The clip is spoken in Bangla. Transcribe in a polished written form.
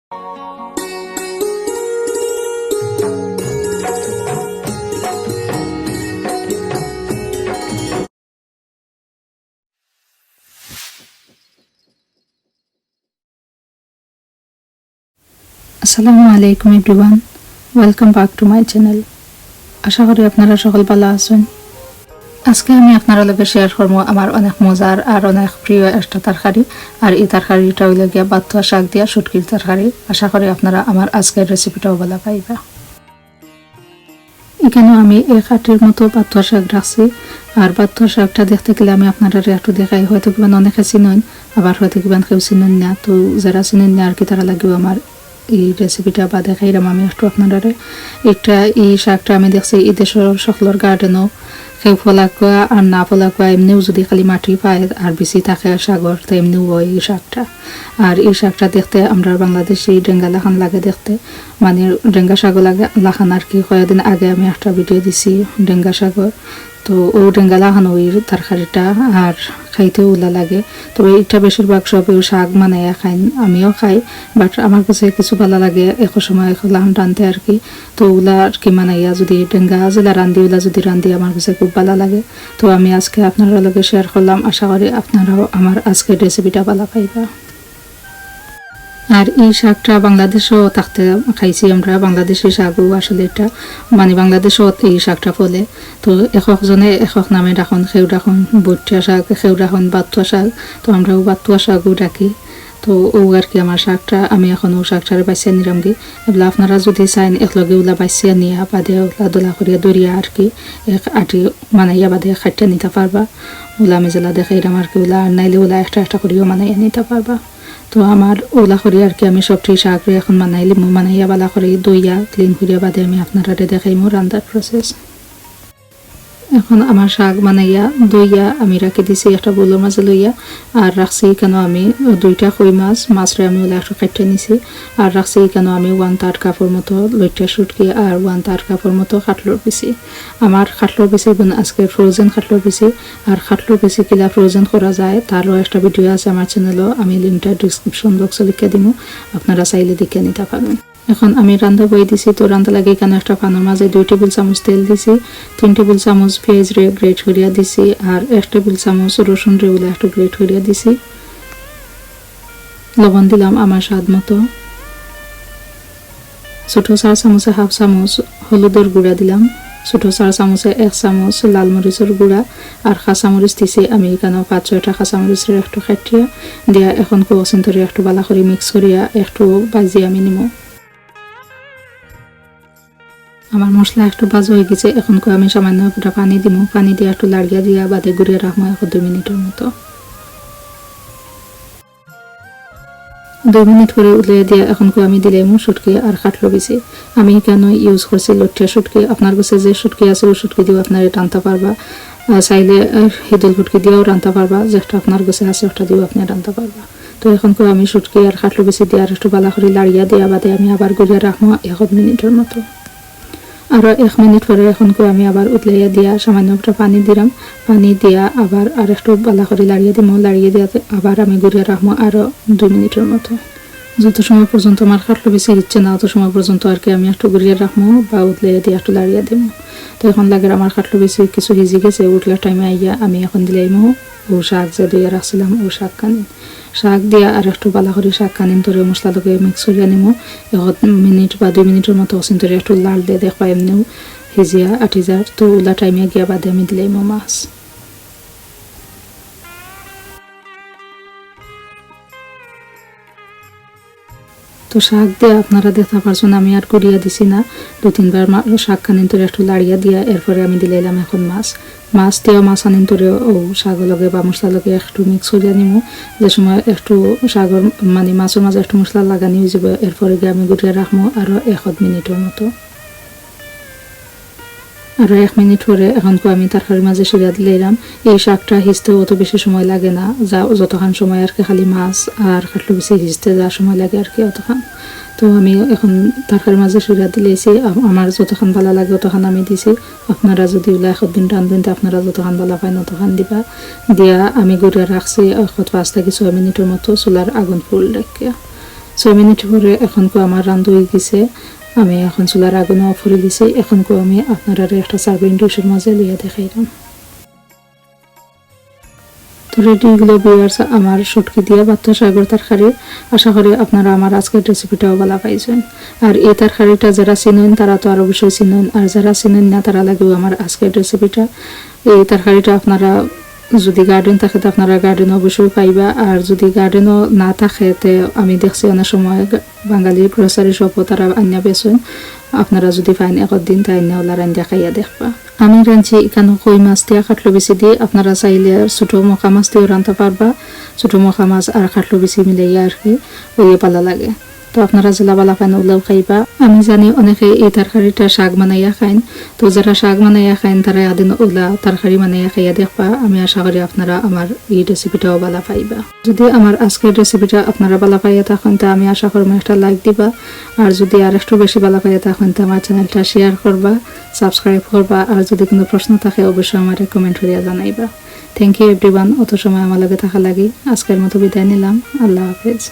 আসসালামু আলাইকুম everyone, welcome back to my channel. আশা করি আপনারা সকল ভালো আছেন। আজকে আমি আপনারা লগে শেয়ার করবো আমার অনেক মজার আর অনেক প্রিয় একটা তরকারি। আর এই তরকারিটা হইল গিয়া বাতুয়া শাক দিয়া শুটকির তরকারি। আশা করি আপনারা আমার আজকের রেসিপিটাও ভালো পাইবা। এখানে আমি 1 আটির মতো বাতুয়া শাক রাখছি। আর বাতুয়া শাকটা দেখতে গেলে আমি আপনারা একটু দেখাই, হয়তো কিবেন অনেকে চিনেন, আবার হয়তো কিবেন কেউ চিনেন না। তো যারা চিনেন না আর কি তারা লাগবে আমার এই রেসিপিটা বা দেখাইলাম আমি একটু আপনারা। এই শাকটা আমি দেখছি এই দেশের সকলের গার্ডেনও কেউ ফলাকুয়া আর না ফলাকুয়া এমনিও যদি খালি মাটি পায় আর বেশি থাকে সাগর, তো এমনিও হয় এই শাকটা। আর এই শাকটা দেখতে আমরা বাংলাদেশি ডেঙ্গা লাখান লাগে দেখতে, মানে ডেঙ্গা শাকও লাগে লাখান আর কি। কয়েকদিন আগে আমি একটা ভিডিও দিছি ডেঙ্গা শাকর, তো ও ডেঙ্গা লাখান ওই তরকারিটা আর খাইতেও উলা লাগে। তবে এটা বেশিরভাগ সবেও শাক বানাইয়া খাই, আমিও খাই, বাট আমার কাছে কিছু ভালো লাগে এক সময় লাহান রাঁধতে আর কি। তো ওলা আর কি বানাইয়া যদি ডেঙ্গা যেলা রান্ধি ওলা যদি রান্ধি আমার কাছে খুব ভালো লাগে। তো আমি আজকে আপনারা লগে শেয়ার করলাম, আশা করি আপনারাও আমার আজকের রেসিপিটা ভালো পাইবা। আর এই শাকটা বাংলাদেশও থাকতে খাইছি আমরা, বাংলাদেশি শাকও আসলে এটা, মানে বাংলাদেশও এই শাকটা ফলে। তো একজনে একক নামে রাখন, খেউ রাখন বটিয়া শাক, খেউ রাখন বাতুয়া শাক, তো আমরাও বাতুয়া শাকও ডাকি। তো ও আর কি আমার শাকটা আমি এখন ও শাকটারে বাঁচিয়ে নিলাম কি। এগুলো আপনারা যদি চাইন একলগে ওলা বাঁচিয়ে নিয়ে বাদে ওলা দোলা করিয়া দরিয়া আর কি এক আটি মানাইয়া বাদে খাইটা নিতে পারবা। ওলা আমি জেলা দেখাইলাম আর কি, ওলা আর নাইলে ওলা একটা একটা করিও মানাইয়া নিতে পারবা। তো আমার ওলা করি আর কি আমি সবটি শাক এখন মানাইয়া বালা করে দইয়া ক্লিন করিয়া বাদে আমি আপনারা দেখাইমু রান্নার প্রসেস। এখন আমার শাক বানাইয়া দইয়া আমি রাখি দিছি একটা বোলের মাঝে লইয়া। আর রাখছি কেন আমি 2টা কই মাছরে আমি ওলা একটু কাটতে নিছি। আর রাখছি কেন আমি 1/3 কাপের মতো লইটা শুটকি আর 1/3 কাপের মতো কাটলোর পিসি। আমার কাটলোর পিসি বোন আজকে ফ্রোজেন কাটলোর পিসি। আর কাটলোর পিসি কিলা ফ্রোজেন করা যায় তারও একটা ভিডিও আছে আমার চ্যানেলও, আমি লিঙ্কটা ডিসক্রিপশন বক্সে লিখে দিব, আপনারা চাইলে দেখে নিতে পারবেন। এখন আমি রান্না বই দিছি। তো রান্না লাগে এখানে একটা পানের মাঝে 2 টেবিল চামচ তেল দিছি, 3 টেবিল চামচ পেঁয়াজ রে গ্রেট করিয়া দিছি, আর 1 টেবিল চামচ রসুন রে ওলা একটু গ্রেট করিয়া দিছি। লবণ দিলাম আমার স্বাদ মতো। ছোট 4 চামচে 1/2 চামচ হলুদের গুঁড়া দিলাম, ছোট 4 চামচে 1 চামচ লাল মরিচের গুঁড়া, আর কাঁচামরিচ দিছি আমি এখানে 5-6টা কাঁচামরিচের একটু কাটিয়া দিয়া এখন কোচিন ধরে একটু বালা করে মিক্স করিয়া একটু বাজি আমি নিমু। আমার মশলা একটু ভাজা হয়ে গেছে, এখন আমি সামান্য একটা পানি দিব, পানি দিয়ে একটু লাড়িয়া দিয়া বাদে ঘুরিয়ে রাখবো 2 মিনিটের মতো। 2 মিনিট করে উলিয়ে দিয়ে এখন আমি দিলাম শুটকি আর কাটলো বেশি। আমি কেন ইউজ করছি লটিয়া শুটকি, আপনার কাছে যে শুটকি আছে ওই শুটকি দিয়েও আপনারা রান্না পারবা, চাইলে হিদল শুটকি দিয়েও রান্না পারবা, যেটা আপনার কাছে আছে ওটা দিয়েও আপনি রান্না পারবা। তো এখন আমি শুটকি আর কাটলো বেশি দিয়ে আর একটু বালা করে লাড়িয়া দেওয়া বাদে আমি আবার ঘুরিয়ে রাখবো 1 মিনিটের মতো। আরও 1 মিনিট পরে এখন আমি আবার উতলাইয়া দিয়া সামান্য একটা পানি দিলাম, পানি দিয়া আবার আর একটু বালা করে লাড়িয়ে দিব, লাড়িয়ে দিয়া আবার আমি ঘুরিয়ে রাখবো আরও 2 মিনিটের মতো। যত সময় পর্যন্ত আমার কাটলো বেশি ইচ্ছে না অত সময় পর্যন্ত আর কি আমি একটু ঘুরিয়ে রাখবো বা উতলাইয়া দিয়ে একটু লাড়িয়ে দিব। তো এখন লাগে আমার কাটলো বেশি কিছু ভিজি গেছে, উঠলার টাইমে আইয়া আমি এখন দিলাইমো ও শাক যে দিয়ে রাখছিলাম ও শাক কানি, শাক দিয়া আর একটু বালা করে শাক কানিন ধরে মশলা লগে মিক্স করিয়া নিমো 1 মিনিট বা 2 মিনিটের মতো অসিন ধরে একটু লাল দিয়ে দেখবা এমনিও ভিজিয়া আটি যার। তো ওলা টাইমে গিয়া বাদে আমি দিলাইমো মাছ। তো শাক দিয়ে আপনারা দেখতে পারছেন আমি আর করিয়া দিছি না, 2-3 বার শাক কানিন ধরে একটু লাড়িয়া দিয়া এরপরে আমি দিলাইলাম এখন মাছ দিয়েও মাছ আনিন ধরে ও শাক লগে বা মশলা লগে একটু মিক্স করিয়া নিমু। যে সময় একটু শাকর মানে মাছের মাঝে একটু মশলা লাগানি হয়ে যাবে এরপরে গিয়ে আমি গুটিয়ে রাখবো আরও 1 মিনিটের মতো। আরও 1 মিনিট পরে এখন আমি তরকারির মাঝে সিরা দিলাম। এই শাকটা হিজতে অত বেশি সময় লাগে না, যা যতক্ষণ সময় আর কি খালি মাছ আর কাটলো বেশি হিজতে যা সময় লাগে আর কি অতক্ষণ। তো আমি এখন তরকারির মাঝে সিরা দিলেছি, আমার যতক্ষণ ভালো লাগে অতক্ষণ আমি দিছি। আপনারা যদি ওলা 1 দিন রাঁধবেন তো আপনারা যতক্ষণ ভালো পান অতক্ষণ দিবা। দিয়া আমি ঘুরে রাখছি 5 থেকে 6 মিনিটের মতো চুলার আগুন ফুল রেখে। 6 মিনিট পরে এখন আমার রান্ধু হয়ে গেছে। আমি এখন চুলার আগুন অফ করে দিছি। এখন আমি আপনারা একটা সার্ভিং ডিশের মাঝে লিয়ে দেখাইলাম। তো রেডি এগুলো ভিউয়ার্স আমার শুটকি দিয়ে পাতলা শাকের তরকারি। আশা করি আপনারা আমার আজকের রেসিপিটাও ভালো পাইছেন। আর এই তরকারিটা যারা চিনেন তারা তো আর অবশ্যই চিনেন, আর যারা চিনেন না তারা লাগবে আমার আজকের রেসিপিটা। এই তরকারিটা আপনারা যদি গার্ডেন থাকে তো আপনারা গার্ডেন অবশ্যই পাইবা, আর যদি গার্ডেনও না থাকে তে আমি দেখছি অনেক সময় বাঙালি গ্রোসারি শপও তারা আনিয়া বেছেন। আপনারা যদি পাইন একদিন তাই ওলা রান্না খাইয়া দেখবা। আমি রাঁধছি এখানে কই মাছ দিয়া কাটলো বেশি দিয়ে, আপনারা চাইলে ছোটো মখা মাছ দিয়েও রাঁধতে পারবা। ছোটো মখা মাছ আর কাটলো বেশি মিলাইয়া আর কি ওই ভালো লাগে। তো আপনারা জেলা বালা পান ওলাও খাইবা। আমি জানি অনেকে এই তরকারিটা শাক বানাইয়া খাইন, তো যারা শাক বানাইয়া খাইন তারা এদিন ওলা তরকারি বানাইয়া খাইয়া দেখবা। আমি আশা করি আপনারা আমার এই রেসিপিটাও ভালো পাইবা। যদি আমার আজকের রেসিপিটা আপনারা ভালো পাইয়া থাকেন তা আমি আশা করবো একটা লাইক দিবা, আর যদি আর একটু বেশি ভালো পাইয়া থাকেন তা আমার চ্যানেলটা শেয়ার করবা, সাবস্ক্রাইব করবা, আর যদি কোনো প্রশ্ন থাকে অবশ্যই আমার কমেন্ট করিয়া জানাইবা। থ্যাংক ইউ এভরিওয়ান, অত সময় আমার লগে থাকা লাগি। আজকের মতো বিদায় নিলাম। আল্লাহ হাফেজ।